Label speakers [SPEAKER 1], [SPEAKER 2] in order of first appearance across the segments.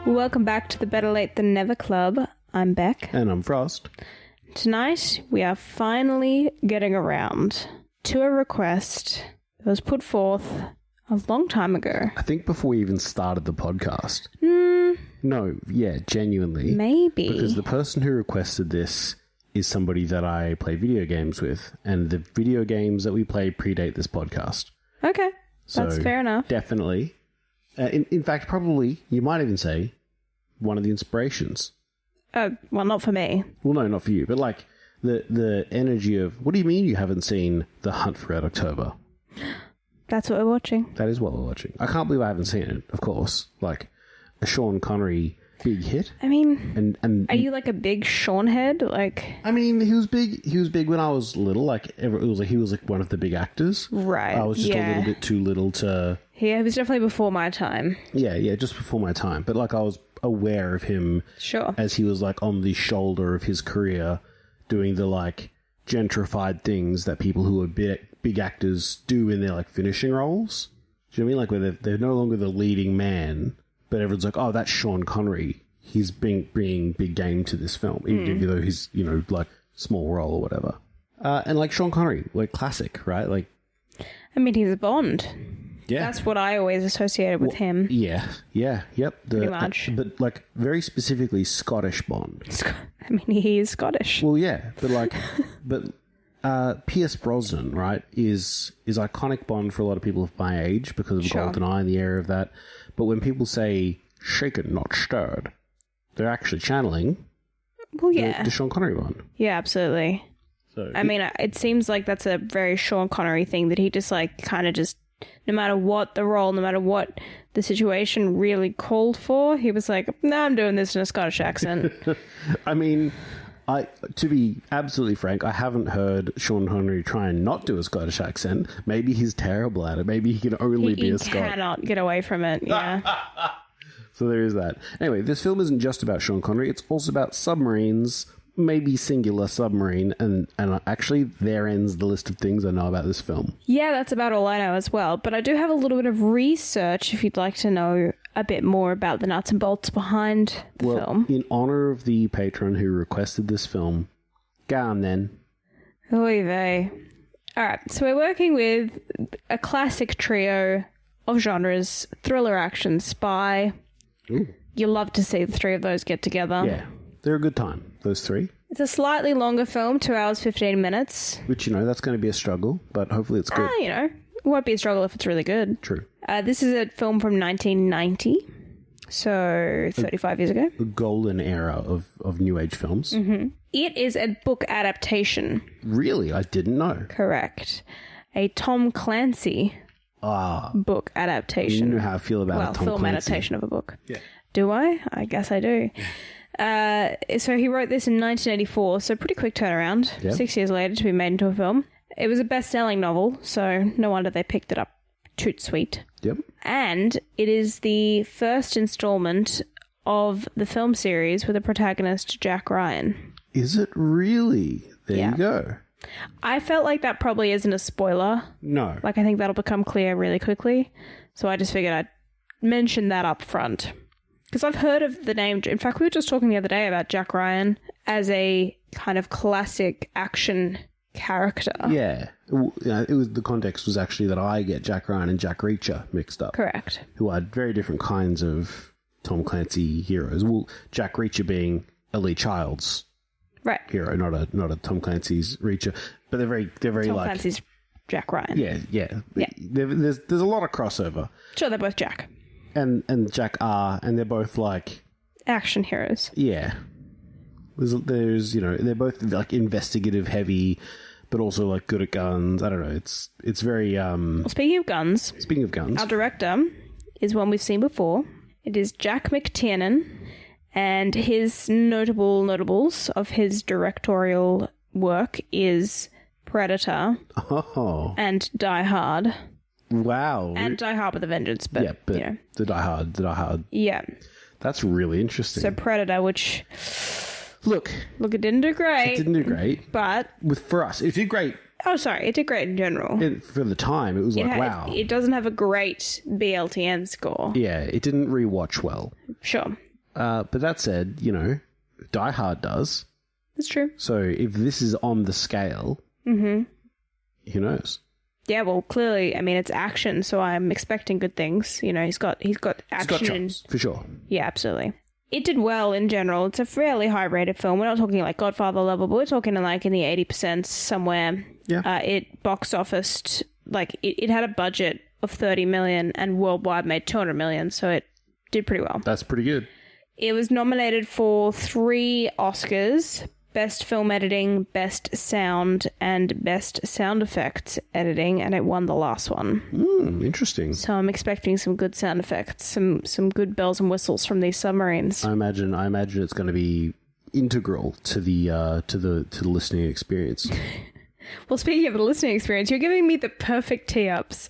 [SPEAKER 1] Welcome back to the Better Late Than Never Club. I'm Beck.
[SPEAKER 2] And I'm Frost.
[SPEAKER 1] Tonight, we are finally getting around to a request that was put forth a long time ago.
[SPEAKER 2] I think before we even started the podcast. No, yeah, genuinely.
[SPEAKER 1] Maybe.
[SPEAKER 2] Because the person who requested this is somebody that I play video games with, and the video games that we play predate this podcast.
[SPEAKER 1] Okay, that's
[SPEAKER 2] So,
[SPEAKER 1] fair enough.
[SPEAKER 2] Definitely. In fact, probably, you might even say, one of the inspirations.
[SPEAKER 1] Well, not for me.
[SPEAKER 2] Well, no, not for you, but like the energy of, what do you mean you haven't seen The Hunt for Red October?
[SPEAKER 1] That's what we're watching.
[SPEAKER 2] That is what we're watching. I can't believe I haven't seen it, of course. Like, a Sean Connery big hit.
[SPEAKER 1] I mean,
[SPEAKER 2] And
[SPEAKER 1] are you like a big Sean head? Like,
[SPEAKER 2] I mean, he was big. He was big when I was little. Like, he was like one of the big actors.
[SPEAKER 1] right.
[SPEAKER 2] I was just a
[SPEAKER 1] yeah.
[SPEAKER 2] little bit too little to.
[SPEAKER 1] He was definitely before my time.
[SPEAKER 2] Yeah, just before my time. But like, I was aware of him
[SPEAKER 1] Sure.
[SPEAKER 2] as he was like on the shoulder of his career, doing the like gentrified things that people who are big actors do in their like finishing roles. Do you know what I mean? Like, where they're no longer the leading man, but everyone's like, oh, that's Sean Connery. He's bringing big game to this film, even though he's, like, small role or whatever. And, like, Sean Connery, like, classic, right? Like,
[SPEAKER 1] I mean, he's a Bond.
[SPEAKER 2] yeah.
[SPEAKER 1] That's what I always associated with him.
[SPEAKER 2] Yeah, yep.
[SPEAKER 1] Pretty much.
[SPEAKER 2] But, like, very specifically Scottish Bond.
[SPEAKER 1] I mean, he is Scottish.
[SPEAKER 2] Well, yeah, but, like, Pierce Brosnan, right, is iconic Bond for a lot of people of my age because of
[SPEAKER 1] Sure.
[SPEAKER 2] GoldenEye and the era of that. But when people say shaken, not stirred, they're actually channeling
[SPEAKER 1] Well, yeah.
[SPEAKER 2] the Sean Connery Bond.
[SPEAKER 1] Yeah, absolutely.
[SPEAKER 2] So
[SPEAKER 1] I mean, it seems like that's a very Sean Connery thing that he just like kind of just, no matter what the role, no matter what the situation really called for, he was like, no, I'm doing this in a Scottish accent.
[SPEAKER 2] I mean, to be absolutely frank, I haven't heard Sean Connery try and not do a Scottish accent. Maybe he's terrible at it. Maybe he can only be
[SPEAKER 1] he
[SPEAKER 2] a Scot.
[SPEAKER 1] cannot get away from it. Yeah.
[SPEAKER 2] So there is that. Anyway, this film isn't just about Sean Connery. It's also about submarines, maybe singular submarine, and actually there ends the list of things I know about this film.
[SPEAKER 1] Yeah, that's about all I know as well. But I do have a little bit of research if you'd like to know a bit more about the nuts and bolts behind the film.
[SPEAKER 2] In honor of the patron who requested this film, go on then.
[SPEAKER 1] Oy vey. All right, so we're working with a classic trio of genres: thriller, action, spy.
[SPEAKER 2] Ooh.
[SPEAKER 1] You love to see the three of those get together.
[SPEAKER 2] Yeah, they're a good time, those three.
[SPEAKER 1] It's a slightly longer film, 2 hours, 15 minutes.
[SPEAKER 2] Which, that's going to be a struggle, but hopefully it's good.
[SPEAKER 1] It won't be a struggle if it's really good.
[SPEAKER 2] True.
[SPEAKER 1] This is a film from 1990, so 35 years ago.
[SPEAKER 2] The golden era of New Age films.
[SPEAKER 1] Mm-hmm. It is a book adaptation.
[SPEAKER 2] Really? I didn't know.
[SPEAKER 1] Correct. A Tom Clancy book adaptation.
[SPEAKER 2] You know how I feel about Tom
[SPEAKER 1] film
[SPEAKER 2] Clancy.
[SPEAKER 1] adaptation of a book.
[SPEAKER 2] Yeah.
[SPEAKER 1] Do I? I guess I do. So he wrote this in 1984, so pretty quick turnaround.
[SPEAKER 2] Yeah.
[SPEAKER 1] 6 years later to be made into a film. It was a best-selling novel, so no wonder they picked it up toot sweet.
[SPEAKER 2] Yep.
[SPEAKER 1] And it is the first installment of the film series with the protagonist Jack Ryan.
[SPEAKER 2] Is it really? There
[SPEAKER 1] Yeah.
[SPEAKER 2] you go.
[SPEAKER 1] I felt like that probably isn't a spoiler.
[SPEAKER 2] No.
[SPEAKER 1] Like, I think that'll become clear really quickly. So I just figured I'd mention that up front. Because I've heard of the name. In fact, we were just talking the other day about Jack Ryan as a kind of classic action character.
[SPEAKER 2] Yeah. It was, the context was actually that I get Jack Ryan and Jack Reacher mixed up.
[SPEAKER 1] Correct.
[SPEAKER 2] Who are very different kinds of Tom Clancy heroes. Well, Jack Reacher being a Lee Child's
[SPEAKER 1] Right.
[SPEAKER 2] hero, not a Tom Clancy's Reacher. But they're very
[SPEAKER 1] Tom
[SPEAKER 2] like...
[SPEAKER 1] Clancy's Jack Ryan.
[SPEAKER 2] Yeah.
[SPEAKER 1] Yeah.
[SPEAKER 2] There's a lot of crossover.
[SPEAKER 1] Sure, they're both Jack.
[SPEAKER 2] And Jack R, and they're both like...
[SPEAKER 1] Action heroes.
[SPEAKER 2] Yeah. There's they're both like investigative heavy, but also like good at guns. I don't know. It's very
[SPEAKER 1] Well, speaking of guns,
[SPEAKER 2] speaking of guns.
[SPEAKER 1] our director is one we've seen before. It is Jack McTiernan, and his notables of his directorial work is Predator
[SPEAKER 2] Oh.
[SPEAKER 1] and Die Hard.
[SPEAKER 2] Wow.
[SPEAKER 1] And Die Hard with a Vengeance, but,
[SPEAKER 2] yeah, but the Die Hard.
[SPEAKER 1] Yeah.
[SPEAKER 2] That's really interesting.
[SPEAKER 1] So Predator, which,
[SPEAKER 2] Look,
[SPEAKER 1] it didn't do great.
[SPEAKER 2] it didn't do great.
[SPEAKER 1] But,
[SPEAKER 2] For us, it did great.
[SPEAKER 1] oh, sorry, it did great in general.
[SPEAKER 2] For the time, it was like,
[SPEAKER 1] It doesn't have a great BLTN score.
[SPEAKER 2] Yeah, it didn't rewatch well.
[SPEAKER 1] Sure.
[SPEAKER 2] But that said, you know, Die Hard does.
[SPEAKER 1] That's true.
[SPEAKER 2] So if this is on the scale, who knows?
[SPEAKER 1] Yeah, well, clearly, I mean, it's action, so I'm expecting good things. You know, he's got action.
[SPEAKER 2] It's got chops, for sure.
[SPEAKER 1] Yeah, absolutely. It did well in general. It's a fairly high-rated film. We're not talking like Godfather level, but we're talking like in the 80% somewhere.
[SPEAKER 2] Yeah.
[SPEAKER 1] It box officed, like, it had a budget of 30 million and worldwide made 200 million, so it did pretty well.
[SPEAKER 2] That's pretty good.
[SPEAKER 1] It was nominated for 3 Oscars: Best Film Editing, Best Sound, and Best Sound Effects Editing, and it won the last one.
[SPEAKER 2] Interesting.
[SPEAKER 1] So I'm expecting some good sound effects, some good bells and whistles from these submarines.
[SPEAKER 2] I imagine it's going to be integral to the listening experience.
[SPEAKER 1] Well, speaking of the listening experience, you're giving me the perfect tee-ups.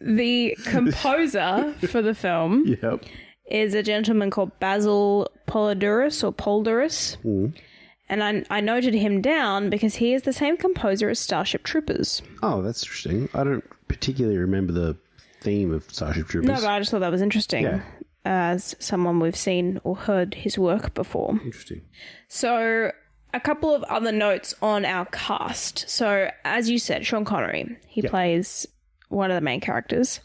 [SPEAKER 1] The composer for the film is a gentleman called Basil Poledouris. And I noted him down because he is the same composer as Starship Troopers.
[SPEAKER 2] Oh, that's interesting. I don't particularly remember the theme of Starship Troopers.
[SPEAKER 1] No, but I just thought that was interesting as someone we've seen or heard his work before.
[SPEAKER 2] Interesting. So,
[SPEAKER 1] a couple of other notes on our cast. So, as you said, Sean Connery, he plays one of the main characters.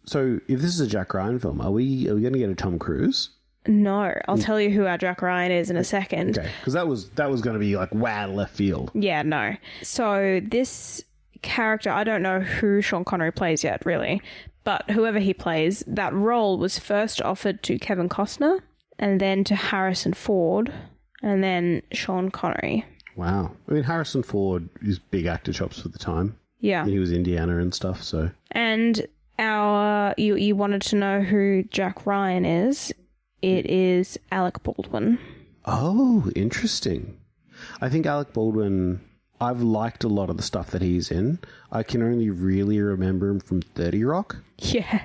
[SPEAKER 2] So, if this is a Jack Ryan film, are we going to get a Tom Cruise?
[SPEAKER 1] No, I'll tell you who our Jack Ryan is in a second.
[SPEAKER 2] Okay, because that was going to be like wow left field.
[SPEAKER 1] Yeah, no. So this character, I don't know who Sean Connery plays yet, really, but whoever he plays, that role was first offered to Kevin Costner, and then to Harrison Ford, and then Sean Connery.
[SPEAKER 2] Wow. I mean, Harrison Ford is big actor chops for the time.
[SPEAKER 1] Yeah.
[SPEAKER 2] And he was Indiana and stuff, so.
[SPEAKER 1] And you wanted to know who Jack Ryan is. It is Alec Baldwin.
[SPEAKER 2] Oh, interesting. I think Alec Baldwin, I've liked a lot of the stuff that he's in. I can only really remember him from 30 Rock.
[SPEAKER 1] Yeah.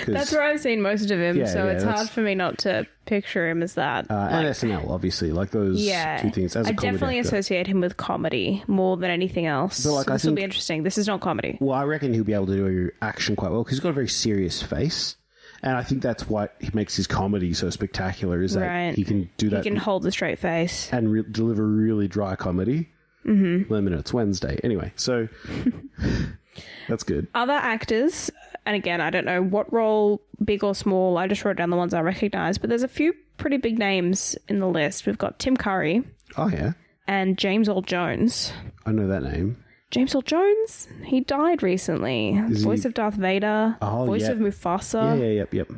[SPEAKER 1] That's where I've seen most of him, so it's hard for me not to picture him as that.
[SPEAKER 2] And SNL, obviously, like those two things. As a
[SPEAKER 1] I definitely associate him with comedy more than anything else.
[SPEAKER 2] But like,
[SPEAKER 1] so this will be interesting. This is not comedy.
[SPEAKER 2] Well, I reckon he'll be able to do action quite well because he's got a very serious face. And I think that's what makes his comedy so spectacular is that he can do that.
[SPEAKER 1] He can hold the straight face.
[SPEAKER 2] And deliver really dry comedy. Mm-hmm. Let me know, it's Wednesday. Anyway, so that's good.
[SPEAKER 1] Other actors, and again, I don't know what role, big or small, I just wrote down the ones I recognize, but there's a few pretty big names in the list. We've got Tim Curry.
[SPEAKER 2] Oh, yeah.
[SPEAKER 1] And James Earl Jones.
[SPEAKER 2] I know that name.
[SPEAKER 1] James Earl Jones? He died recently. Voice of Darth Vader. Voice of Mufasa.
[SPEAKER 2] Yep.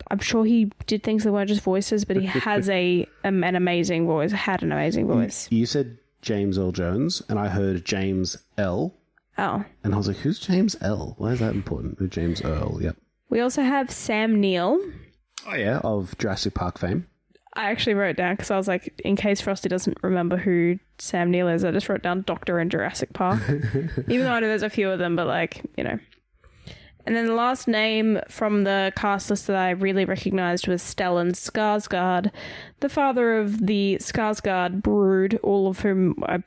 [SPEAKER 1] I'm sure he did things that weren't just voices, but he has an amazing voice. Had an amazing voice.
[SPEAKER 2] You said James Earl Jones, and I heard James L.
[SPEAKER 1] Oh.
[SPEAKER 2] And I was like, who's James L? Why is that important? Who's James Earl? Yep.
[SPEAKER 1] We also have Sam Neill.
[SPEAKER 2] Oh, yeah, of Jurassic Park fame.
[SPEAKER 1] I actually wrote down, because I was like, in case Frosty doesn't remember who Sam Neill is, I just wrote down Doctor in Jurassic Park. Even though I know there's a few of them, but like, you know. And then the last name from the cast list that I really recognized was Stellan Skarsgård, the father of the Skarsgård brood, all of whom a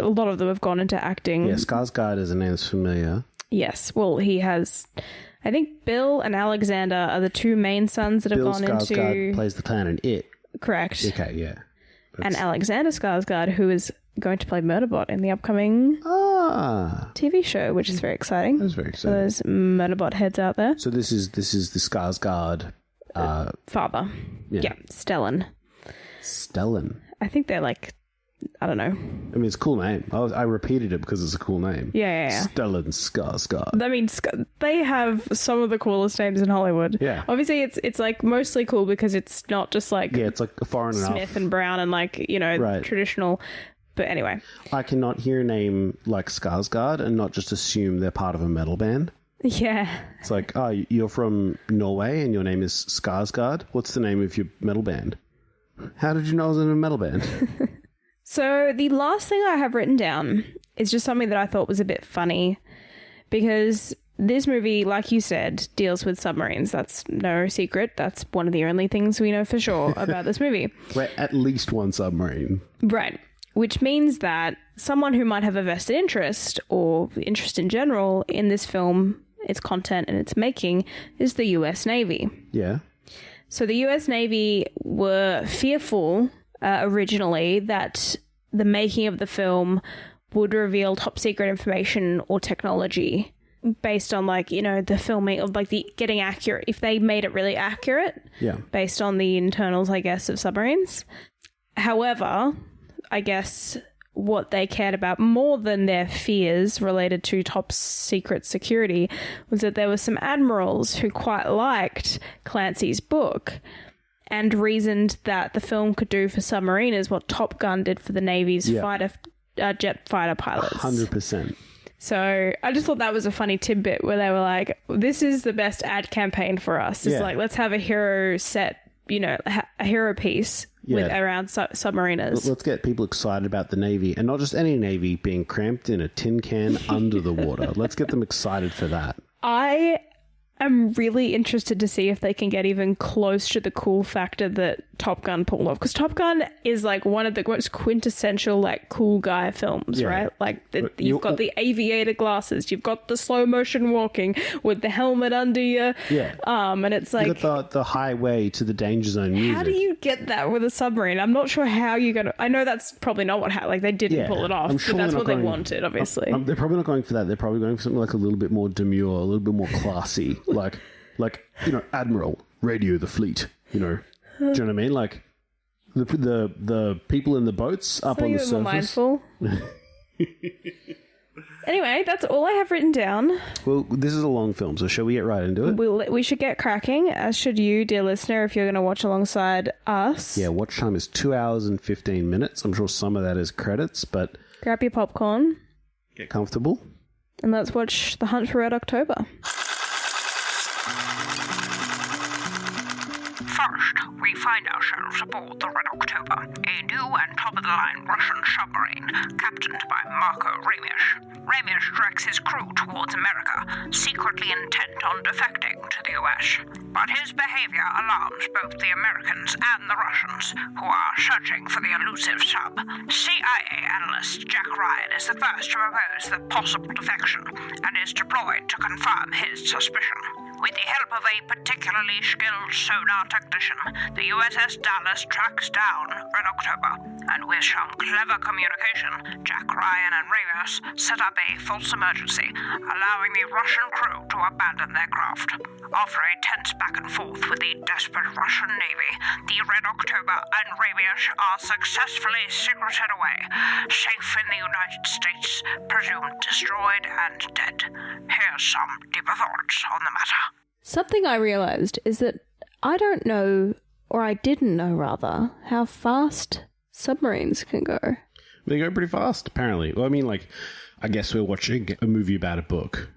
[SPEAKER 1] lot of them have gone into acting.
[SPEAKER 2] Yeah, Skarsgård is a name that's familiar.
[SPEAKER 1] Yes, well, he has... I think Bill and Alexander are the two main sons that have gone
[SPEAKER 2] Bill Skarsgård
[SPEAKER 1] into...
[SPEAKER 2] plays the clown in It.
[SPEAKER 1] Correct.
[SPEAKER 2] Okay, yeah.
[SPEAKER 1] And Alexander Skarsgård, who is going to play Murderbot in the upcoming TV show, which is very exciting.
[SPEAKER 2] That's very exciting.
[SPEAKER 1] For those Murderbot heads out there.
[SPEAKER 2] So this is the Skarsgård
[SPEAKER 1] father. Yeah, Stellan.
[SPEAKER 2] Stellan.
[SPEAKER 1] I think they're like, I don't know.
[SPEAKER 2] I mean, it's a cool name. I repeated it because it's a cool name.
[SPEAKER 1] Yeah.
[SPEAKER 2] Stellan Skarsgård.
[SPEAKER 1] I mean, they have some of the coolest names in Hollywood.
[SPEAKER 2] Yeah.
[SPEAKER 1] Obviously, it's like mostly cool because it's not just like...
[SPEAKER 2] Yeah, it's like a foreign enough.
[SPEAKER 1] Smith and Brown and like, you know, traditional... But anyway.
[SPEAKER 2] I cannot hear a name like Skarsgård and not just assume they're part of a metal band.
[SPEAKER 1] Yeah.
[SPEAKER 2] It's like, oh, you're from Norway and your name is Skarsgård? What's the name of your metal band? How did you know I was in a metal band?
[SPEAKER 1] So the last thing I have written down is just something that I thought was a bit funny because this movie, like you said, deals with submarines. That's no secret. That's one of the only things we know for sure about this movie.
[SPEAKER 2] Right, at least one submarine.
[SPEAKER 1] Right. Which means that someone who might have a vested interest or interest in general in this film, its content and its making, is the US Navy.
[SPEAKER 2] Yeah.
[SPEAKER 1] So the US Navy were fearful originally that the making of the film would reveal top secret information or technology based on, like, you know, the filming of, like, the getting accurate, if they made it really accurate based on the internals, I guess, of submarines. However, I guess what they cared about more than their fears related to top secret security was that there were some admirals who quite liked Clancy's book and reasoned that the film could do for submariners what Top Gun did for the Navy's jet fighter pilots.
[SPEAKER 2] 100%.
[SPEAKER 1] So I just thought that was a funny tidbit where they were like, this is the best ad campaign for us. It's like, let's have a hero set, you know, a hero piece with around submariners.
[SPEAKER 2] Let's get people excited about the Navy, and not just any Navy being cramped in a tin can under the water. Let's get them excited for that.
[SPEAKER 1] I am really interested to see if they can get even close to the cool factor that Top Gun pulled off, because Top Gun is like one of the most quintessential, like, cool guy films, right? Like you've got the aviator glasses, you've got the slow motion walking with the helmet under you, and it's like,
[SPEAKER 2] you got the highway to the danger zone music.
[SPEAKER 1] How do you get that with a submarine? I'm not sure how you're gonna. I know that's probably not what like they didn't pull it off,
[SPEAKER 2] I'm sure
[SPEAKER 1] but that's what they wanted, obviously.
[SPEAKER 2] They're probably not going for that. They're probably going for something like a little bit more demure, a little bit more classy, like you know, Admiral, radio the fleet, you know. Do you know what I mean? Like the people in the boats up on the surface.
[SPEAKER 1] Mindful. Anyway, that's all I have written down.
[SPEAKER 2] Well, this is a long film, so shall we get right into it?
[SPEAKER 1] We should get cracking, as should you, dear listener, if you're going to watch alongside us.
[SPEAKER 2] Yeah, watch time is 2 hours and 15 minutes. I'm sure some of that is credits, but...
[SPEAKER 1] Grab your popcorn.
[SPEAKER 2] Get comfortable.
[SPEAKER 1] And let's watch The Hunt for Red October.
[SPEAKER 3] First, we find ourselves aboard the Red October, a new and top-of-the-line Russian submarine, captained by Marco Ramish. Ramish directs his crew towards America, secretly intent on defecting to the US. But his behavior alarms both the Americans and the Russians, who are searching for the elusive sub. CIA analyst Jack Ryan is the first to propose the possible defection, and is deployed to confirm his suspicion. With the help of a particularly skilled sonar technician, the USS Dallas tracks down Red October, and with some clever communication, Jack Ryan and Ramish set up a false emergency, allowing the Russian crew to abandon their craft. After a tense back and forth with the desperate Russian Navy, the Red October and Ramish are successfully secreted away, safe in the United States, presumed destroyed and dead. Here's some deeper thoughts on the matter.
[SPEAKER 1] Something I realised is that I don't know, or I didn't know rather, how fast submarines can go.
[SPEAKER 2] They go pretty fast, apparently. Well, I mean, like, I guess we're watching a movie about a book.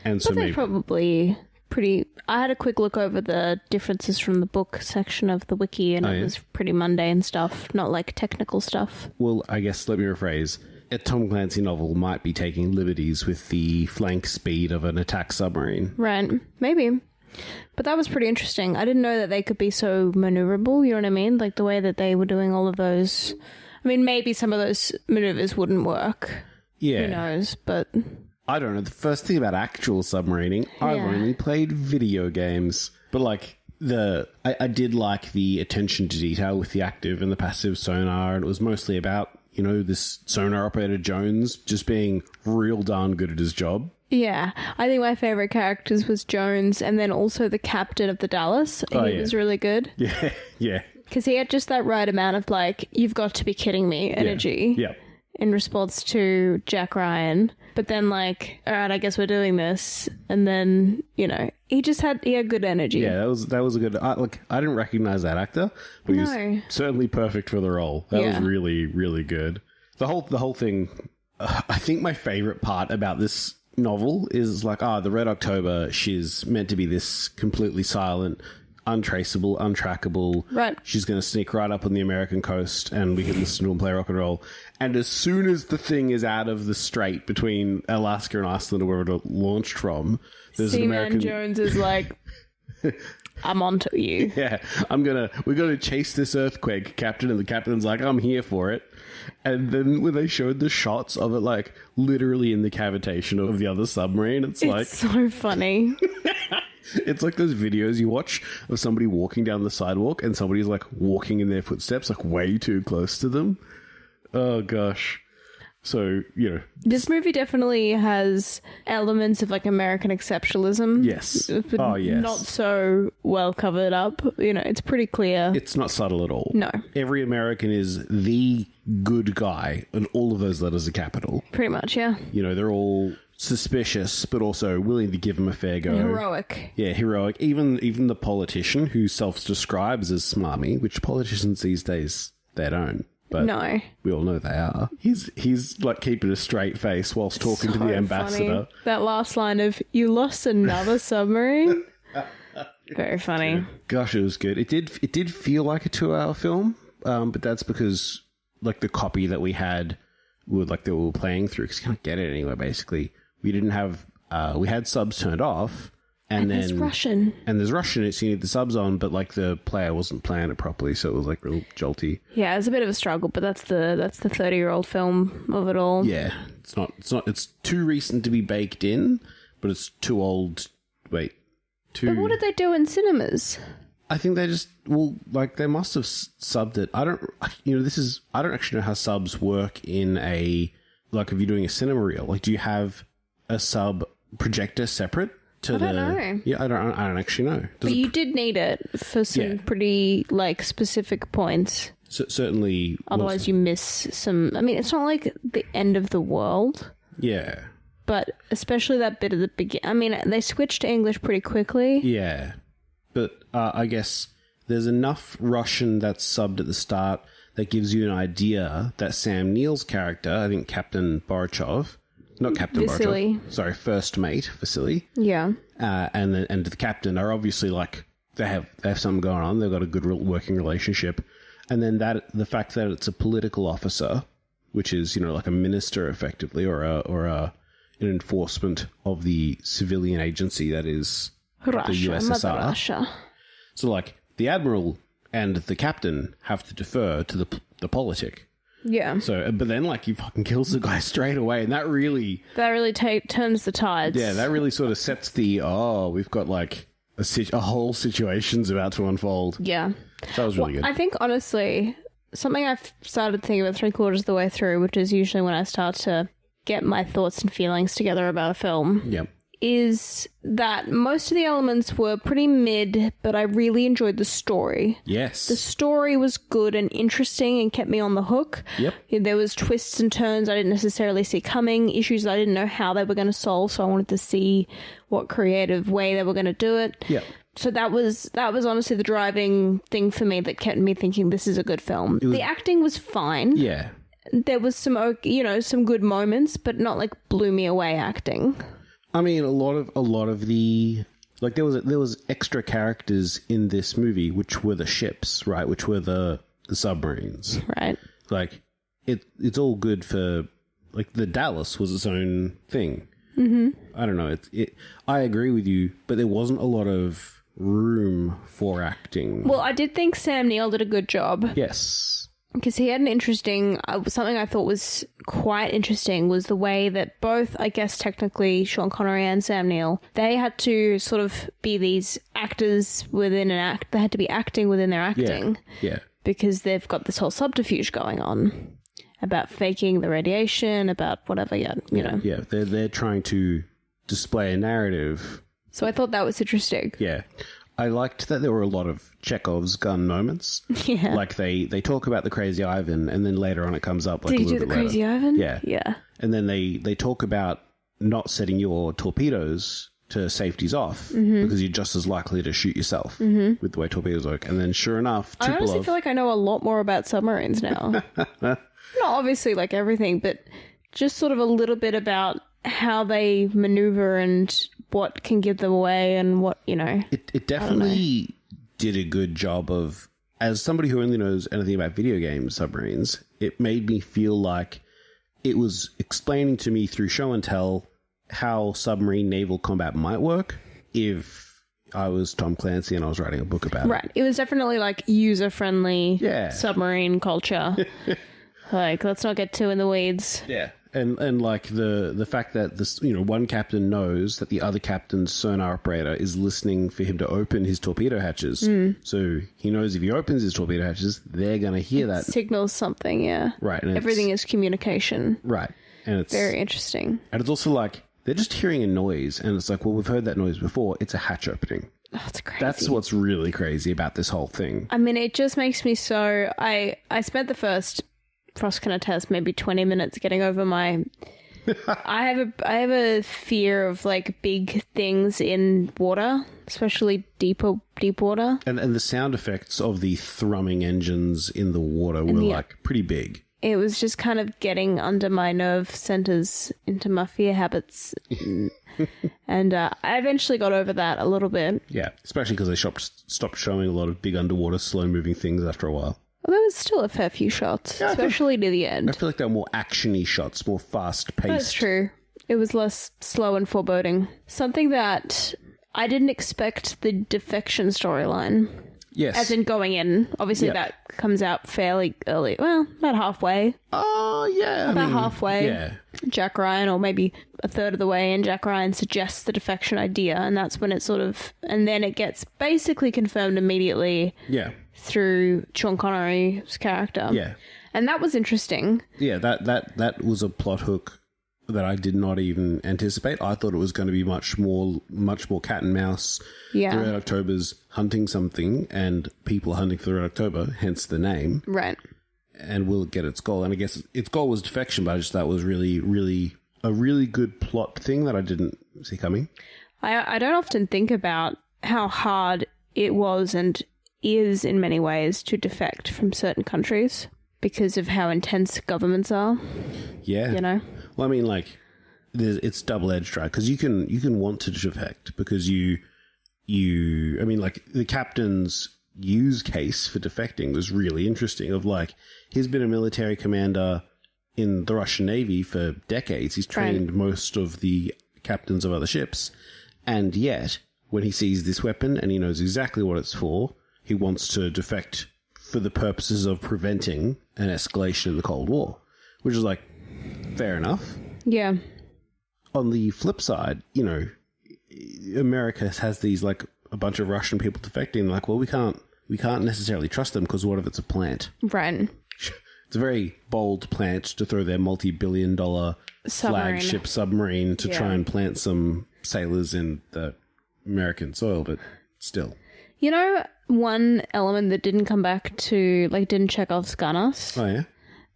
[SPEAKER 2] And so
[SPEAKER 1] they're probably pretty... I had a quick look over the differences from the book section of the wiki, and it was pretty mundane stuff, not like technical stuff.
[SPEAKER 2] Well, I guess, let me rephrase. A Tom Clancy novel might be taking liberties with the flank speed of an attack submarine.
[SPEAKER 1] Right. Maybe. But that was pretty interesting. I didn't know that they could be so maneuverable, you know what I mean? Like the way that they were doing all of those... I mean, maybe some of those maneuvers wouldn't work.
[SPEAKER 2] Yeah.
[SPEAKER 1] Who knows, but...
[SPEAKER 2] I don't know. The first thing about actual submarining, I've only played video games. But, like, I did like the attention to detail with the active and the passive sonar, and it was mostly about, you know, this sonar operator Jones just being real darn good at his job.
[SPEAKER 1] Yeah, I think my favourite characters was Jones, and then also the captain of the Dallas. He was really good.
[SPEAKER 2] Yeah, yeah.
[SPEAKER 1] Because he had just that right amount of, like, you've got to be kidding me energy.
[SPEAKER 2] Yeah.
[SPEAKER 1] In response to Jack Ryan. But then, like, all right, I guess we're doing this. And then, you know, he had good energy.
[SPEAKER 2] Yeah, that was a good... I didn't recognize that actor, but he was certainly perfect for the role. That was really, really good. The whole thing... I think my favourite part about this novel is, like, the Red October, she's meant to be this completely silent... untraceable, untrackable.
[SPEAKER 1] Right.
[SPEAKER 2] She's going to sneak right up on the American coast and we can listen to him play rock and roll. And as soon as the thing is out of the strait between Alaska and Iceland or wherever it launched from, there's an American...
[SPEAKER 1] Jones is like, I'm onto you.
[SPEAKER 2] Yeah. We're going to chase this earthquake, Captain. And the captain's like, I'm here for it. And then when they showed the shots of it, like, literally in the cavitation of the other submarine, it's like...
[SPEAKER 1] so funny.
[SPEAKER 2] It's like those videos you watch of somebody walking down the sidewalk and somebody's like walking in their footsteps, like way too close to them. Oh, gosh. So, you know.
[SPEAKER 1] This movie definitely has elements of like American exceptionalism.
[SPEAKER 2] Yes.
[SPEAKER 1] But
[SPEAKER 2] Oh, yes.
[SPEAKER 1] not so well covered up. You know, it's pretty clear.
[SPEAKER 2] It's not subtle at all.
[SPEAKER 1] No.
[SPEAKER 2] Every American is the good guy, and all of those letters are capital.
[SPEAKER 1] Pretty much, yeah.
[SPEAKER 2] You know, they're all suspicious, but also willing to give him a fair go.
[SPEAKER 1] Heroic.
[SPEAKER 2] Yeah, heroic. Even the politician who self-describes as smarmy, which politicians these days, they don't. But
[SPEAKER 1] No.
[SPEAKER 2] we all know they are. He's like keeping a straight face whilst talking to the ambassador.
[SPEAKER 1] Funny. That last line of, you lost another submarine? Very funny.
[SPEAKER 2] Gosh, it was good. It did feel like a 2-hour film, but that's because like the copy that we had, we were playing through, because you can't get it anywhere. Basically, we didn't have. We had subs turned off, and then
[SPEAKER 1] There's Russian.
[SPEAKER 2] And there's Russian. So you need the subs on, but like the player wasn't playing it properly, so it was like real jolty.
[SPEAKER 1] Yeah, it was a bit of a struggle, but that's the 30-year-old film of it all.
[SPEAKER 2] Yeah, it's not. It's too recent to be baked in, but it's too old. Wait, too.
[SPEAKER 1] But what did they do in cinemas?
[SPEAKER 2] I think they just they must have subbed it. I don't actually know how subs work in a if you're doing a cinema reel. Like, do you have a sub projector separate to
[SPEAKER 1] I don't know.
[SPEAKER 2] Yeah, I don't actually know.
[SPEAKER 1] But you did need it for some pretty specific points.
[SPEAKER 2] Certainly.
[SPEAKER 1] Otherwise, you miss some. I mean, it's not like the end of the world.
[SPEAKER 2] Yeah.
[SPEAKER 1] But especially that bit at the beginning. I mean, they switched to English pretty quickly.
[SPEAKER 2] Yeah. But I guess there's enough Russian that's subbed at the start that gives you an idea that Sam Neill's character, I think Captain Borochov, not Captain
[SPEAKER 1] Vasily.
[SPEAKER 2] Borochov, sorry, first mate Vasily,
[SPEAKER 1] Yeah.
[SPEAKER 2] and the captain are obviously they have something going on. They've got a good working relationship, and then the fact that it's a political officer, which is like a minister effectively, or an enforcement of the civilian agency that is.
[SPEAKER 1] Russia,
[SPEAKER 2] The USSR.
[SPEAKER 1] Mother Russia.
[SPEAKER 2] So, the admiral and the captain have to defer to the politic.
[SPEAKER 1] Yeah.
[SPEAKER 2] So, but then, he fucking kills the guy straight away, and that really...
[SPEAKER 1] That really turns the tides.
[SPEAKER 2] Yeah, that really sort of sets we've got, a whole situation's about to unfold.
[SPEAKER 1] Yeah.
[SPEAKER 2] So that was really good.
[SPEAKER 1] I think, honestly, something I've started thinking about 3/4 of the way through, which is usually when I start to get my thoughts and feelings together about a film...
[SPEAKER 2] Yep.
[SPEAKER 1] Is that most of the elements were pretty mid, but I really enjoyed the story.
[SPEAKER 2] Yes.
[SPEAKER 1] The story was good and interesting and kept me on the hook.
[SPEAKER 2] Yep.
[SPEAKER 1] There was twists and turns I didn't necessarily see coming, issues I didn't know how they were going to solve, so I wanted to see what creative way they were going to do it.
[SPEAKER 2] Yep.
[SPEAKER 1] So that was honestly the driving thing for me that kept me thinking this is a good film. The acting was fine.
[SPEAKER 2] Yeah.
[SPEAKER 1] There was some some good moments, but not blew me away acting.
[SPEAKER 2] I mean, a lot of the there was extra characters in this movie, which were the ships, right? Which were the submarines,
[SPEAKER 1] Right.
[SPEAKER 2] It's all good for the Dallas was its own thing. Mm-hmm. I don't know. I agree with you, but there wasn't a lot of room for acting.
[SPEAKER 1] Well, I did think Sam Neill did a good job.
[SPEAKER 2] Yes.
[SPEAKER 1] Because he had an interesting... something I thought was quite interesting was the way that both, I guess technically, Sean Connery and Sam Neill, they had to sort of be these actors within an act. They had to be acting within their acting.
[SPEAKER 2] Yeah.
[SPEAKER 1] Because they've got this whole subterfuge going on about faking the radiation, about whatever, you know.
[SPEAKER 2] Yeah, they're trying to display a narrative.
[SPEAKER 1] So I thought that was interesting.
[SPEAKER 2] Yeah. I liked that there were a lot of Chekhov's gun moments.
[SPEAKER 1] Yeah.
[SPEAKER 2] They talk about the Crazy Ivan, and then later on it comes up
[SPEAKER 1] Did
[SPEAKER 2] a
[SPEAKER 1] you
[SPEAKER 2] little
[SPEAKER 1] do the
[SPEAKER 2] bit
[SPEAKER 1] Crazy
[SPEAKER 2] later.
[SPEAKER 1] Ivan?
[SPEAKER 2] Yeah.
[SPEAKER 1] Yeah.
[SPEAKER 2] And then they talk about not setting your torpedoes to safeties off because you're just as likely to shoot yourself with the way torpedoes work. And then sure enough,
[SPEAKER 1] I honestly feel like I know a lot more about submarines now. Not obviously everything, but just sort of a little bit about how they maneuver and what can give them away and what,
[SPEAKER 2] It definitely did a good job of, as somebody who only knows anything about video game submarines, it made me feel like it was explaining to me through show and tell how submarine naval combat might work if I was Tom Clancy and I was writing a book about it.
[SPEAKER 1] Right. It was definitely user-friendly
[SPEAKER 2] Yeah.
[SPEAKER 1] submarine culture. Let's not get too in the weeds.
[SPEAKER 2] Yeah. And like the fact that this, one captain knows that the other captain's sonar operator is listening for him to open his torpedo hatches. So he knows if he opens his torpedo hatches, they're going to hear that.
[SPEAKER 1] Signals something, yeah.
[SPEAKER 2] Right. And
[SPEAKER 1] Everything is communication.
[SPEAKER 2] Right. And it's
[SPEAKER 1] Very interesting.
[SPEAKER 2] And it's also like, they're just hearing a noise. And it's like, well, we've heard that noise before. It's a hatch opening.
[SPEAKER 1] Oh, it's crazy.
[SPEAKER 2] That's what's really crazy about this whole thing.
[SPEAKER 1] I mean, it just makes me so... I spent the first Frostkinner test maybe 20 minutes getting over my... I have a fear of like big things in water, especially deep water.
[SPEAKER 2] And the sound effects of the thrumming engines in the water were like pretty big.
[SPEAKER 1] It was just kind of getting under my nerve centers into my fear habits. And I eventually got over that a little bit.
[SPEAKER 2] Yeah, especially because they stopped showing a lot of big underwater slow-moving things after a while.
[SPEAKER 1] Well, there was still a fair few shots, especially near the end.
[SPEAKER 2] I feel like they were more action-y shots, more fast-paced.
[SPEAKER 1] That's true. It was less slow and foreboding. Something that I didn't expect, the defection storyline.
[SPEAKER 2] Yes.
[SPEAKER 1] As in going in. Obviously, that comes out fairly early. Well, about halfway.
[SPEAKER 2] Oh, yeah.
[SPEAKER 1] About halfway.
[SPEAKER 2] Yeah.
[SPEAKER 1] Jack Ryan, or maybe a third of the way in, Jack Ryan suggests the defection idea, and that's when it sort of... And then it gets basically confirmed immediately through Sean Connery's character.
[SPEAKER 2] Yeah.
[SPEAKER 1] And that was interesting.
[SPEAKER 2] Yeah, that was a plot hook that I did not even anticipate. I thought it was going to be much more cat and mouse.
[SPEAKER 1] Yeah.
[SPEAKER 2] The Red October's hunting something, and people are hunting for the Red October, hence the name.
[SPEAKER 1] Right.
[SPEAKER 2] And will it get its goal? And I guess its goal was defection, but I just thought it was really, really a really good plot thing that I didn't see coming.
[SPEAKER 1] I don't often think about how hard it was and is in many ways to defect from certain countries because of how intense governments are.
[SPEAKER 2] Yeah.
[SPEAKER 1] You know?
[SPEAKER 2] Well, I mean, like, it's double-edged, right? Because you can want to defect because I mean, like, the captain's use case for defecting was really interesting. Of like, he's been a military commander in the Russian Navy for decades. He's trained most of the captains of other ships, and yet when he sees this weapon and he knows exactly what it's for, he wants to defect for the purposes of preventing an escalation in the Cold War, which is like, fair enough.
[SPEAKER 1] Yeah.
[SPEAKER 2] On the flip side, America has these, like, a bunch of Russian people defecting. Like, well, we can't necessarily trust them because what if it's a plant?
[SPEAKER 1] Right.
[SPEAKER 2] It's a very bold plant to throw their multi-billion-dollar flagship submarine to try and plant some sailors in the American soil, but still.
[SPEAKER 1] You know, one element that didn't come back to, like, didn't check off Skarnas?
[SPEAKER 2] Oh, yeah?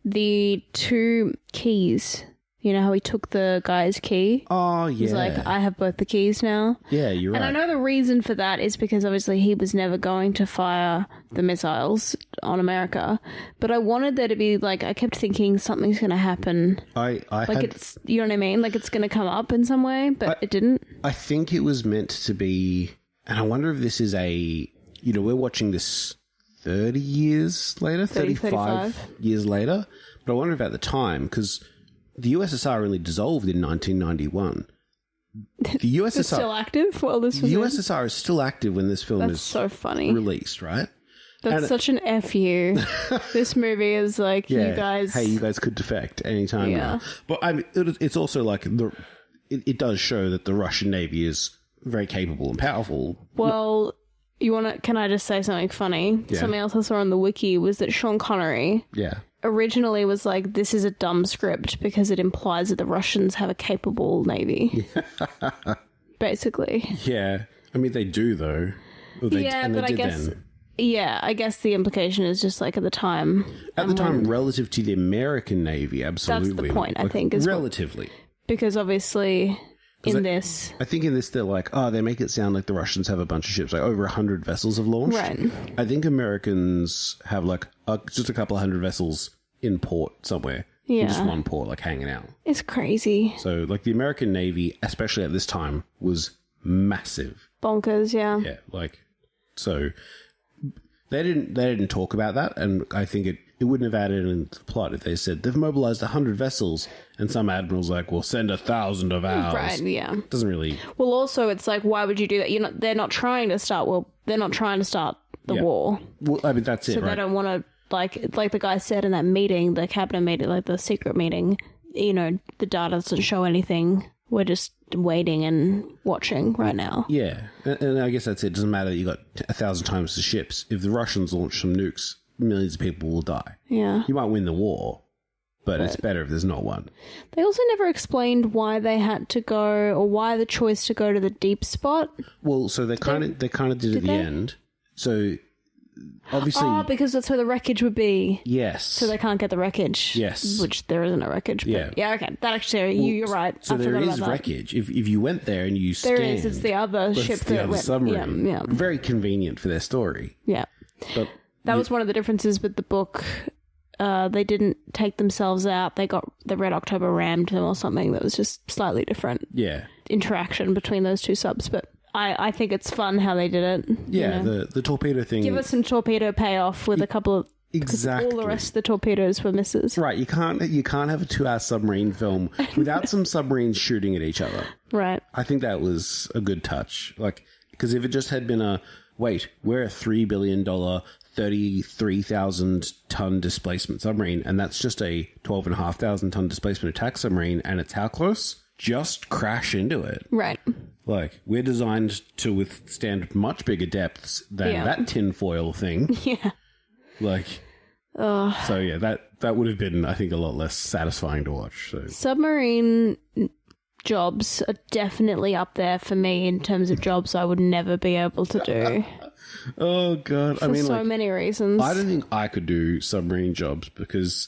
[SPEAKER 1] The 2 keys. You know how he took the guy's key?
[SPEAKER 2] Oh, yeah.
[SPEAKER 1] He's like, I have both the keys now.
[SPEAKER 2] Yeah, you're right.
[SPEAKER 1] And I know the reason for that is because obviously he was never going to fire the missiles on America. But I wanted there to be, like, I kept thinking something's going to happen. It's, you know what I mean? Like, it's going to come up in some way, but it didn't.
[SPEAKER 2] I think it was meant to be, and I wonder if this is we're watching this 30 years later, 35 years later. But I wonder if at the time, because the USSR only dissolved in 1991. The USSR
[SPEAKER 1] is still active? Well, this was
[SPEAKER 2] the USSR is still active when this film is
[SPEAKER 1] so funny.
[SPEAKER 2] Released, right?
[SPEAKER 1] That's such an FU. This movie is like, you guys...
[SPEAKER 2] Hey, you guys could defect anytime now. But I mean, it's also like, it does show that the Russian Navy is very capable and powerful.
[SPEAKER 1] Well... Can I just say something funny? Yeah. Something else I saw on the wiki was that Sean Connery originally was like, this is a dumb script because it implies that the Russians have a capable navy. Basically.
[SPEAKER 2] Yeah. I mean, they do, though. I
[SPEAKER 1] guess the implication is just like at the time.
[SPEAKER 2] At the time, relative to the American Navy, absolutely.
[SPEAKER 1] That's the point,
[SPEAKER 2] like,
[SPEAKER 1] I think. Is
[SPEAKER 2] relatively.
[SPEAKER 1] Because obviously... I
[SPEAKER 2] think in this they're like, they make it sound like the Russians have a bunch of ships, like over 100 vessels have launched.
[SPEAKER 1] Right.
[SPEAKER 2] I think Americans have like just a couple of hundred vessels in port somewhere. Yeah. In just one port, like hanging out.
[SPEAKER 1] It's crazy.
[SPEAKER 2] So like the American Navy, especially at this time, was massive.
[SPEAKER 1] Bonkers, yeah.
[SPEAKER 2] Yeah, like, so they didn't talk about that, and I think it wouldn't have added into the plot if they said they've mobilized 100 vessels and some admiral's like, well, send 1,000 of ours.
[SPEAKER 1] Right, yeah.
[SPEAKER 2] Doesn't really...
[SPEAKER 1] Well, also, it's like, why would you do that? They're not trying to start the war.
[SPEAKER 2] Well, I mean, that's it,
[SPEAKER 1] so
[SPEAKER 2] right?
[SPEAKER 1] They don't want to, like the guy said in that meeting, the cabinet meeting, like the secret meeting, the data doesn't show anything. We're just waiting and watching right now.
[SPEAKER 2] Yeah, and I guess that's it. It doesn't matter that you got 1,000 times the ships. If the Russians launch some nukes, millions of people will die.
[SPEAKER 1] Yeah.
[SPEAKER 2] You might win the war, but it's better if there's not one.
[SPEAKER 1] They also never explained why they had to go, or why the choice to go to the deep spot.
[SPEAKER 2] Well, so they kind of did at the end. So obviously,
[SPEAKER 1] because that's where the wreckage would be.
[SPEAKER 2] yes.
[SPEAKER 1] So they can't get the wreckage.
[SPEAKER 2] Yes.
[SPEAKER 1] Which there isn't a wreckage. But
[SPEAKER 2] Yeah.
[SPEAKER 1] okay. That actually, you're right.
[SPEAKER 2] So
[SPEAKER 1] I
[SPEAKER 2] there
[SPEAKER 1] forgot
[SPEAKER 2] is
[SPEAKER 1] about that.
[SPEAKER 2] wreckage. If you went there and you
[SPEAKER 1] There
[SPEAKER 2] scanned,
[SPEAKER 1] is. It's the other
[SPEAKER 2] that's
[SPEAKER 1] ship
[SPEAKER 2] the
[SPEAKER 1] that
[SPEAKER 2] other
[SPEAKER 1] went.
[SPEAKER 2] submarine.
[SPEAKER 1] Yeah.
[SPEAKER 2] Very convenient for their story.
[SPEAKER 1] Yeah.
[SPEAKER 2] But
[SPEAKER 1] That was one of the differences with the book. They didn't take themselves out. They got the Red October rammed them or something. That was just slightly different
[SPEAKER 2] yeah,
[SPEAKER 1] interaction between those two subs. But I think it's fun how they did it.
[SPEAKER 2] yeah,
[SPEAKER 1] you know.
[SPEAKER 2] the torpedo thing.
[SPEAKER 1] Give us some torpedo payoff with a couple of... 'cause
[SPEAKER 2] exactly.
[SPEAKER 1] all the rest of the torpedoes were misses.
[SPEAKER 2] Right, you can't have a 2-hour submarine film without some submarines shooting at each other.
[SPEAKER 1] Right.
[SPEAKER 2] I think that was a good touch. Like, because if it just had been we're a $3 billion, 33,000 ton displacement submarine, and that's just a 12,500 ton displacement attack submarine, and it's how close? Just crash into it.
[SPEAKER 1] Right.
[SPEAKER 2] Like, we're designed to withstand much bigger depths than
[SPEAKER 1] Yeah.
[SPEAKER 2] that tinfoil thing.
[SPEAKER 1] Yeah.
[SPEAKER 2] Like, so yeah, that would have been, I think, a lot less satisfying to watch. So
[SPEAKER 1] Submarine jobs are definitely up there for me in terms of jobs I would never be able to do.
[SPEAKER 2] oh god,
[SPEAKER 1] For so many reasons.
[SPEAKER 2] I don't think I could do submarine jobs because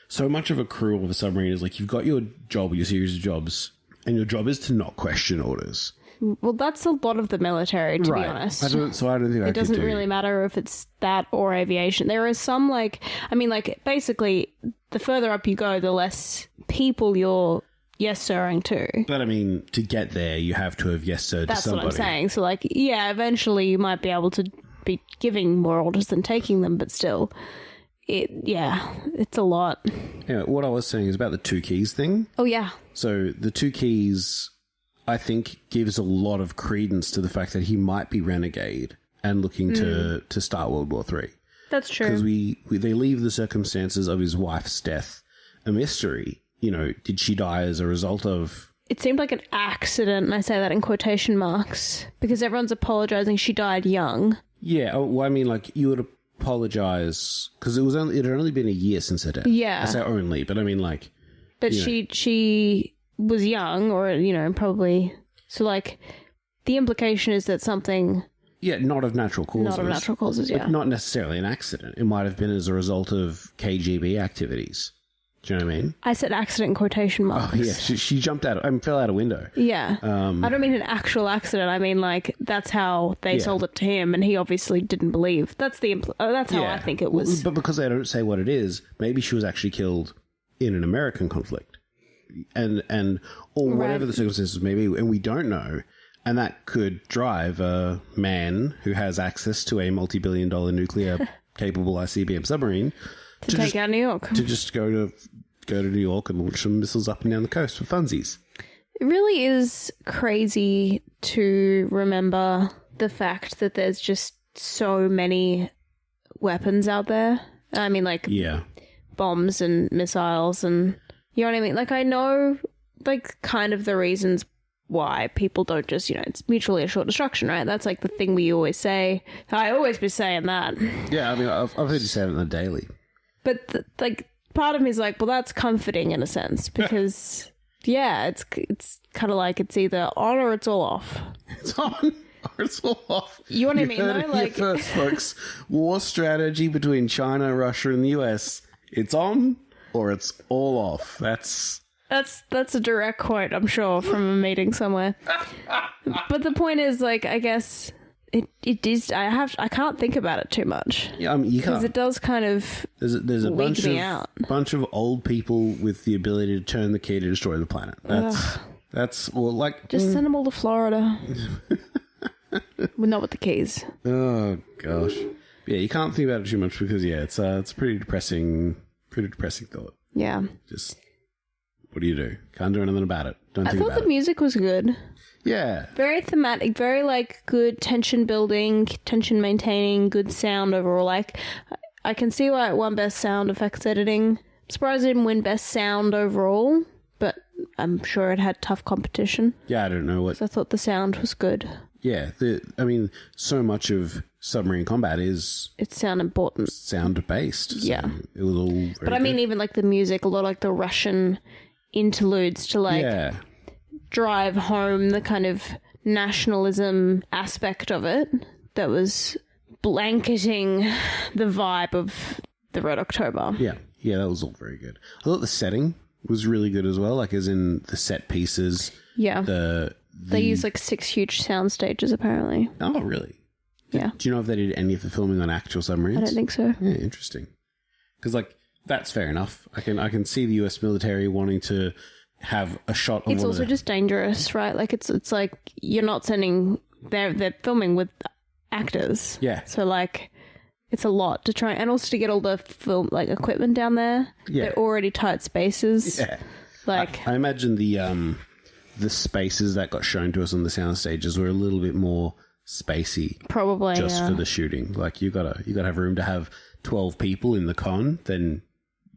[SPEAKER 2] so much of a crew of a submarine is like you've got your job, your series of jobs, and your job is to not question orders.
[SPEAKER 1] Well, that's a lot of the military, to be honest.
[SPEAKER 2] I don't think I could do.
[SPEAKER 1] It doesn't really matter if it's that or aviation. There is some, basically, the further up you go, the less people you're yes-sirring to.
[SPEAKER 2] But I mean, to get there, you have to have yes-sirred to
[SPEAKER 1] That's
[SPEAKER 2] somebody.
[SPEAKER 1] what I'm saying. So, eventually you might be able to be giving more orders than taking them, but still, it's a lot.
[SPEAKER 2] Yeah, what I was saying is about the 2 keys thing.
[SPEAKER 1] Oh, yeah.
[SPEAKER 2] So the 2 keys, I think, gives a lot of credence to the fact that he might be renegade and looking to start World War III.
[SPEAKER 1] That's true.
[SPEAKER 2] Because they leave the circumstances of his wife's death a mystery. You know, did she die as a result of...
[SPEAKER 1] It seemed like an accident, and I say that in quotation marks, because everyone's apologizing she died young.
[SPEAKER 2] Yeah, well, I mean, like, you would apologize, because it had only been a year since her death.
[SPEAKER 1] Yeah.
[SPEAKER 2] I say only, but I mean, like...
[SPEAKER 1] But she was young, or, probably... So, the implication is that something...
[SPEAKER 2] Yeah, not of natural causes.
[SPEAKER 1] Not of natural causes, yeah.
[SPEAKER 2] But not necessarily an accident. It might have been as a result of KGB activities. Do you know what I mean?
[SPEAKER 1] I said accident in quotation marks.
[SPEAKER 2] Oh, yeah. She jumped out, fell out a window.
[SPEAKER 1] Yeah. I don't mean an actual accident. I mean, that's how they sold it to him, and he obviously didn't believe. That's that's how I think it was.
[SPEAKER 2] But because they don't say what it is, maybe she was actually killed in an American conflict. Or whatever the circumstances may be, and we don't know. And that could drive a man who has access to a multi-billion-dollar nuclear-capable ICBM submarine
[SPEAKER 1] to take out New York.
[SPEAKER 2] To just go to New York and launch some missiles up and down the coast for funsies.
[SPEAKER 1] It really is crazy to remember the fact that there's just so many weapons out there. I mean, bombs and missiles and... You know what I mean? I know, kind of the reasons why people don't just, it's mutually assured destruction, right? That's, the thing we always say. I always be saying that.
[SPEAKER 2] Yeah, I mean, I've heard you say it on the daily.
[SPEAKER 1] But, part of me is well, that's comforting in a sense, because, it's kind of it's either on or it's all off.
[SPEAKER 2] It's on or it's all off.
[SPEAKER 1] You know what I mean, though?
[SPEAKER 2] Here first, folks. War strategy between China, Russia, and the US. It's on or it's all off. That's
[SPEAKER 1] a direct quote, I'm sure, from a meeting somewhere. But the point is, I guess it is. I can't think about it too much.
[SPEAKER 2] Yeah, I mean, you can't.
[SPEAKER 1] Because it does kind of
[SPEAKER 2] there's a bunch of old people with the ability to turn the key to destroy the planet. That's
[SPEAKER 1] just send them all to Florida. Well, not with the keys.
[SPEAKER 2] Oh gosh, yeah, you can't think about it too much because it's a pretty depressing thought.
[SPEAKER 1] Yeah.
[SPEAKER 2] Just what do you do? Can't do anything about it. Don't think about it.
[SPEAKER 1] I thought the music was good.
[SPEAKER 2] Yeah.
[SPEAKER 1] Very thematic, very good tension building, tension maintaining, good sound overall. I can see why it won best sound effects editing Surprised it didn't win Best Sound overall, but I'm sure it had tough competition.
[SPEAKER 2] Yeah, I don't know what.
[SPEAKER 1] So I thought the sound was good.
[SPEAKER 2] Yeah, I mean, so much of submarine combat is
[SPEAKER 1] It's sound important.
[SPEAKER 2] sound based.
[SPEAKER 1] Yeah.
[SPEAKER 2] it was all. Very
[SPEAKER 1] But I mean, even like the music, a lot like the Russian interludes to like
[SPEAKER 2] yeah,
[SPEAKER 1] drive home the kind of nationalism aspect of it that was blanketing the vibe of the Red October.
[SPEAKER 2] yeah, that was all very good. I thought the setting was really good as well, like as in the set pieces.
[SPEAKER 1] Yeah.
[SPEAKER 2] They
[SPEAKER 1] use like 6 huge sound stages apparently.
[SPEAKER 2] Oh, really?
[SPEAKER 1] Yeah.
[SPEAKER 2] Do you know if they did any of the filming on actual submarines?
[SPEAKER 1] I don't think so.
[SPEAKER 2] Yeah, interesting. Because like that's fair enough. I can see the U.S. military wanting to have a shot of
[SPEAKER 1] It's also just dangerous, right? Like it's like you're not sending they're filming with actors.
[SPEAKER 2] Yeah.
[SPEAKER 1] So like it's a lot to try and also to get all the film like equipment down there.
[SPEAKER 2] Yeah.
[SPEAKER 1] They're already tight spaces.
[SPEAKER 2] Yeah.
[SPEAKER 1] Like
[SPEAKER 2] I imagine the spaces that got shown to us on the sound stages were a little bit more spacey
[SPEAKER 1] probably
[SPEAKER 2] just for the shooting. Like you gotta have room to have 12 people in the con, then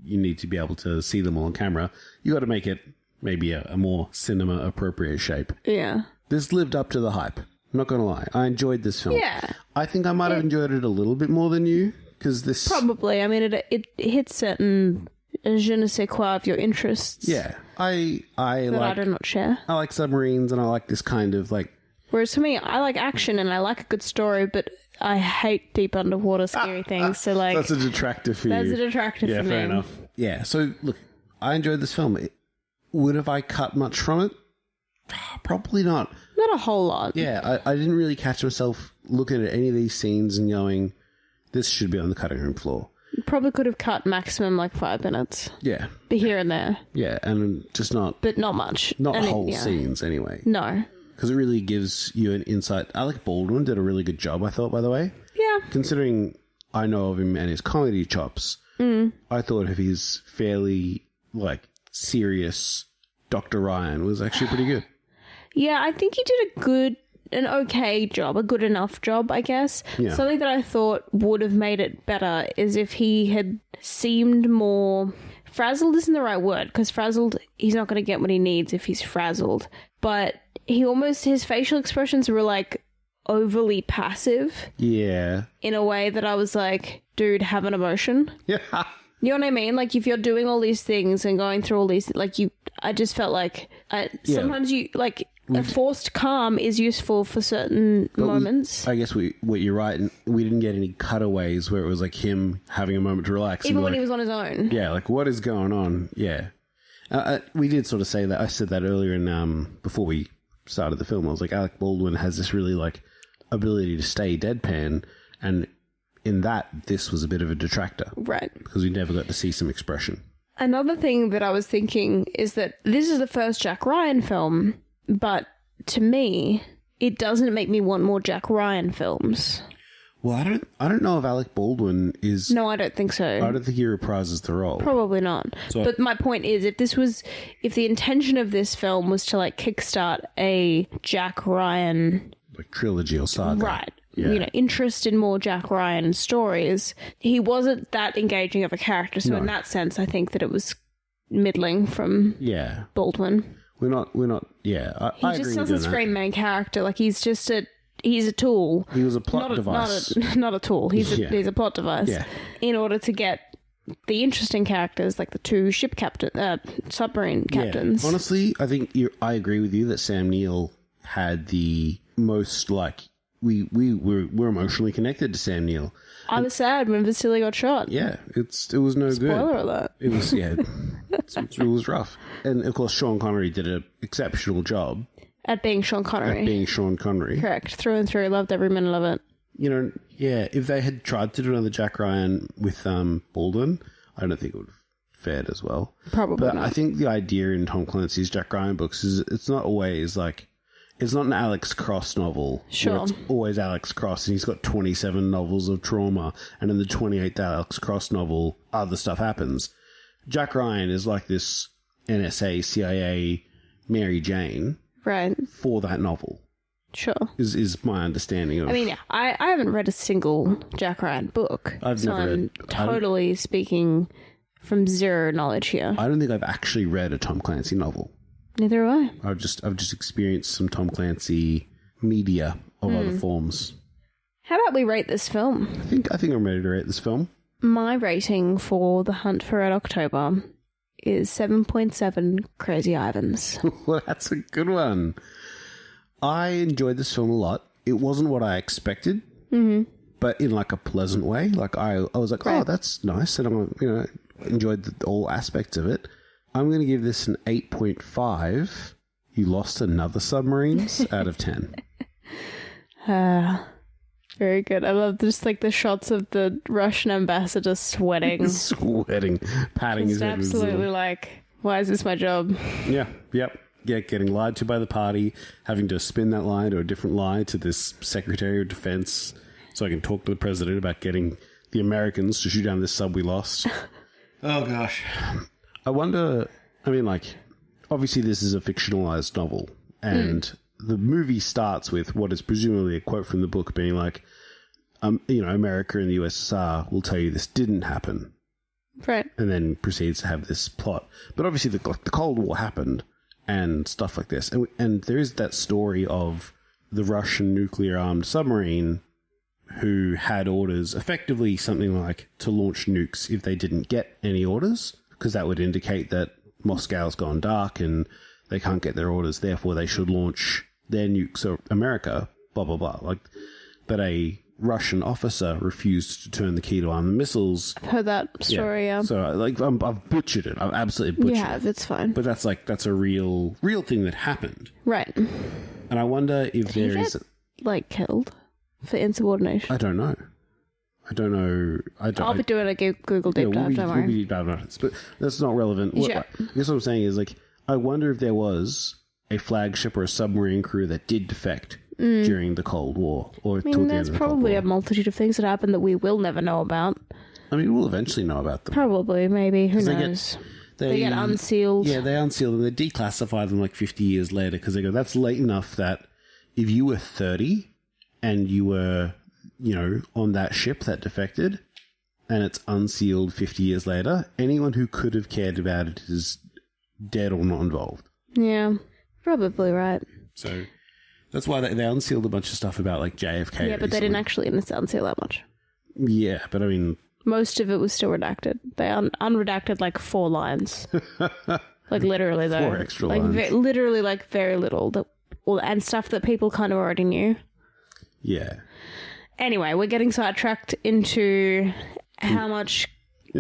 [SPEAKER 2] you need to be able to see them all on camera. You got to make it maybe a more cinema appropriate shape.
[SPEAKER 1] Yeah.
[SPEAKER 2] This lived up to the hype. I'm not gonna lie, I enjoyed this film.
[SPEAKER 1] Yeah.
[SPEAKER 2] I think I might have enjoyed it a little bit more than you because this
[SPEAKER 1] Probably. I mean it hits certain je ne sais quoi of your interests.
[SPEAKER 2] Yeah, I
[SPEAKER 1] That I do not share.
[SPEAKER 2] I like submarines and I like this kind of like.
[SPEAKER 1] Whereas for me, I like action and I like a good story, but I hate deep underwater scary things. So like
[SPEAKER 2] That's a detractor for
[SPEAKER 1] that's
[SPEAKER 2] you.
[SPEAKER 1] a detractor
[SPEAKER 2] Yeah,
[SPEAKER 1] for
[SPEAKER 2] fair
[SPEAKER 1] me.
[SPEAKER 2] enough. Yeah, so look, I enjoyed this film. Would have I cut much from it? Probably not.
[SPEAKER 1] Not a whole lot.
[SPEAKER 2] Yeah, I didn't really catch myself looking at any of these scenes and going, this should be on the cutting room floor.
[SPEAKER 1] Probably could have cut maximum like 5 minutes.
[SPEAKER 2] Yeah,
[SPEAKER 1] But here and there.
[SPEAKER 2] yeah, and just not
[SPEAKER 1] But not much. And
[SPEAKER 2] whole
[SPEAKER 1] yeah.
[SPEAKER 2] scenes anyway.
[SPEAKER 1] No.
[SPEAKER 2] Because it really gives you an insight. Alec Baldwin did a really good job, I thought, by the way.
[SPEAKER 1] Yeah.
[SPEAKER 2] Considering I know of him and his comedy chops, I thought of his fairly, like, serious Dr. Ryan was actually pretty good.
[SPEAKER 1] Yeah, I think he did an okay job, a good enough job, I guess.
[SPEAKER 2] Yeah.
[SPEAKER 1] Something that I thought would have made it better is if he had seemed more... Frazzled isn't the right word, because frazzled, he's not going to get what he needs if he's frazzled. But his facial expressions were like overly passive
[SPEAKER 2] Yeah.
[SPEAKER 1] in a way that I was like, dude, have an emotion.
[SPEAKER 2] Yeah.
[SPEAKER 1] You know what I mean? Like if you're doing all these things and going through all these, like I just felt like sometimes you like a forced calm is useful for certain moments.
[SPEAKER 2] I guess what you're right. We didn't get any cutaways where it was like him having a moment to relax.
[SPEAKER 1] Even
[SPEAKER 2] and
[SPEAKER 1] when
[SPEAKER 2] like,
[SPEAKER 1] he was on his own.
[SPEAKER 2] yeah, like what is going on? Yeah. We did sort of say that. I said that earlier in before we started the film. I was like, Alec Baldwin has this really like ability to stay deadpan, and in that, this was a bit of a detractor
[SPEAKER 1] Right.
[SPEAKER 2] because we never got to see some expression.
[SPEAKER 1] Another thing that I was thinking is that this is the first Jack Ryan film, but to me, it doesn't make me want more Jack Ryan films.
[SPEAKER 2] Well, I don't know if Alec Baldwin is.
[SPEAKER 1] No, I don't think so.
[SPEAKER 2] I don't think he reprises the role.
[SPEAKER 1] Probably not.
[SPEAKER 2] So-
[SPEAKER 1] But my point is, if the intention of this film was to like kickstart a Jack Ryan,
[SPEAKER 2] Like trilogy or saga.
[SPEAKER 1] right,
[SPEAKER 2] Yeah.
[SPEAKER 1] interest in more Jack Ryan stories, he wasn't that engaging of a character. So
[SPEAKER 2] No.
[SPEAKER 1] in that sense, I think that it was middling from
[SPEAKER 2] Yeah.
[SPEAKER 1] Baldwin.
[SPEAKER 2] We're not. Yeah. I
[SPEAKER 1] He
[SPEAKER 2] agree
[SPEAKER 1] just
[SPEAKER 2] with
[SPEAKER 1] doesn't
[SPEAKER 2] you on that.
[SPEAKER 1] scream main character. Like he's a tool.
[SPEAKER 2] He was a plot device.
[SPEAKER 1] Not a tool. He's
[SPEAKER 2] Yeah.
[SPEAKER 1] he's a plot device.
[SPEAKER 2] Yeah.
[SPEAKER 1] In order to get the interesting characters, like the 2 submarine captains.
[SPEAKER 2] Yeah. Honestly, I think I agree with you that Sam Neill had the most like we're emotionally connected to Sam Neill.
[SPEAKER 1] I was sad when Vasily got shot.
[SPEAKER 2] Yeah, it was no
[SPEAKER 1] Spoiler
[SPEAKER 2] good.
[SPEAKER 1] alert.
[SPEAKER 2] It was it was rough. And of course, Sean Connery did an exceptional job
[SPEAKER 1] At being Sean Connery.
[SPEAKER 2] at being Sean Connery.
[SPEAKER 1] Correct. Through and through. Loved every minute of it.
[SPEAKER 2] You know, yeah. If they had tried to do another Jack Ryan with Baldwin, I don't think it would have fared as well.
[SPEAKER 1] Probably
[SPEAKER 2] But
[SPEAKER 1] not.
[SPEAKER 2] I think the idea in Tom Clancy's Jack Ryan books is it's not always like it's not an Alex Cross novel.
[SPEAKER 1] Sure.
[SPEAKER 2] Where it's always Alex Cross, and he's got 27 novels of trauma, and in the 28th Alex Cross novel, other stuff happens. Jack Ryan is like this NSA, CIA, Mary Jane
[SPEAKER 1] Right.
[SPEAKER 2] for that novel.
[SPEAKER 1] Sure.
[SPEAKER 2] Is my understanding of.
[SPEAKER 1] I mean, I haven't read a single Jack Ryan book.
[SPEAKER 2] I've
[SPEAKER 1] so
[SPEAKER 2] never
[SPEAKER 1] I'm
[SPEAKER 2] read- I don't-
[SPEAKER 1] totally speaking from zero knowledge here.
[SPEAKER 2] I don't think I've actually read a Tom Clancy novel.
[SPEAKER 1] Neither have I.
[SPEAKER 2] I've just experienced some Tom Clancy media of other forms.
[SPEAKER 1] How about we rate this film?
[SPEAKER 2] I think I'm ready to rate this film.
[SPEAKER 1] My rating for The Hunt for Red October is 7.7 Crazy Ivans.
[SPEAKER 2] Well, that's a good one. I enjoyed this film a lot. It wasn't what I expected, but in like a pleasant way. Like I was like, oh, that's nice, and I enjoyed all aspects of it. I'm going to give this an 8.5. You lost another submarines out of 10.
[SPEAKER 1] Very good. I love just like the shots of the Russian ambassador sweating.
[SPEAKER 2] Sweating, patting his
[SPEAKER 1] Just
[SPEAKER 2] head.
[SPEAKER 1] absolutely like, why is this my job?
[SPEAKER 2] Yeah, getting lied to by the party, having to spin that lie to a different lie to this Secretary of Defense so I can talk to the president about getting the Americans to shoot down this sub we lost. Oh, gosh. I wonder, I mean, like, obviously this is a fictionalized novel, and the movie starts with what is presumably a quote from the book being like, America and the USSR will tell you this didn't happen.
[SPEAKER 1] Right.
[SPEAKER 2] And then proceeds to have this plot. But obviously the Cold War happened and stuff like this. And there is that story of the Russian nuclear-armed submarine who had orders, effectively something like to launch nukes if they didn't get any orders, because that would indicate that Moscow's gone dark and they can't get their orders, therefore they should launch their nukes at America, blah, blah, blah. But a Russian officer refused to turn the key to arm the missiles.
[SPEAKER 1] I've heard that story, yeah.
[SPEAKER 2] So, I've butchered it. I've absolutely butchered
[SPEAKER 1] You have, it's fine.
[SPEAKER 2] But that's a real thing that happened.
[SPEAKER 1] Right.
[SPEAKER 2] And I wonder if there is...
[SPEAKER 1] like, killed for insubordination?
[SPEAKER 2] I don't know.
[SPEAKER 1] I'll be doing a Google deep dive, don't worry.
[SPEAKER 2] We'll be deep diving on this, but that's not relevant.
[SPEAKER 1] Sure.
[SPEAKER 2] I guess what I'm saying is, like, I wonder if there was a flagship or a submarine crew that did defect during the Cold War, or toward the end
[SPEAKER 1] There's
[SPEAKER 2] of the Cold
[SPEAKER 1] probably
[SPEAKER 2] War.
[SPEAKER 1] a multitude of things that happen that we will never know about.
[SPEAKER 2] I mean, we'll eventually know about them.
[SPEAKER 1] Probably, maybe. Who
[SPEAKER 2] They
[SPEAKER 1] knows? They get unsealed.
[SPEAKER 2] Yeah, they unseal them. They declassify them like 50 years later because they go, that's late enough that if you were 30 and you were, on that ship that defected and it's unsealed 50 years later, anyone who could have cared about it is dead or not involved.
[SPEAKER 1] Yeah, probably right.
[SPEAKER 2] So that's why they unsealed a bunch of stuff about like JFK.
[SPEAKER 1] Yeah, but they didn't actually unseal that much.
[SPEAKER 2] Yeah, but I mean...
[SPEAKER 1] Most of it was still redacted. They unredacted like 4 lines. Like literally though.
[SPEAKER 2] 4 extra
[SPEAKER 1] like
[SPEAKER 2] lines.
[SPEAKER 1] Literally like very little. And stuff that people kind of already knew.
[SPEAKER 2] Yeah.
[SPEAKER 1] Anyway, we're getting sidetracked into how much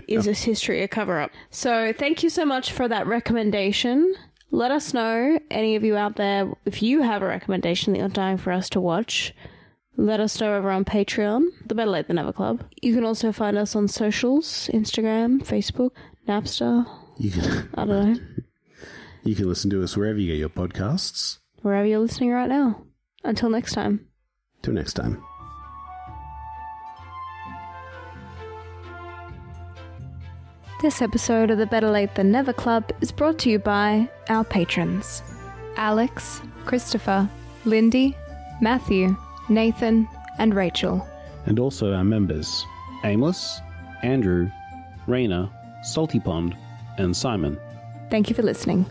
[SPEAKER 1] is this history a cover-up. So thank you so much for that recommendation. Let us know, any of you out there, if you have a recommendation that you're dying for us to watch. Let us know over on Patreon, The Better Late Than Never Club. You can also find us on socials, Instagram, Facebook, Napster. I don't know.
[SPEAKER 2] You can listen to us wherever you get your podcasts.
[SPEAKER 1] Wherever you're listening right now. Until next time.
[SPEAKER 2] Till next time.
[SPEAKER 1] This episode of the Better Late Than Never Club is brought to you by our patrons. Alex, Christopher, Lindy, Matthew, Nathan, and Rachel.
[SPEAKER 2] And also our members, Aimless, Andrew, Raina, Salty Pond, and Simon.
[SPEAKER 1] Thank you for listening.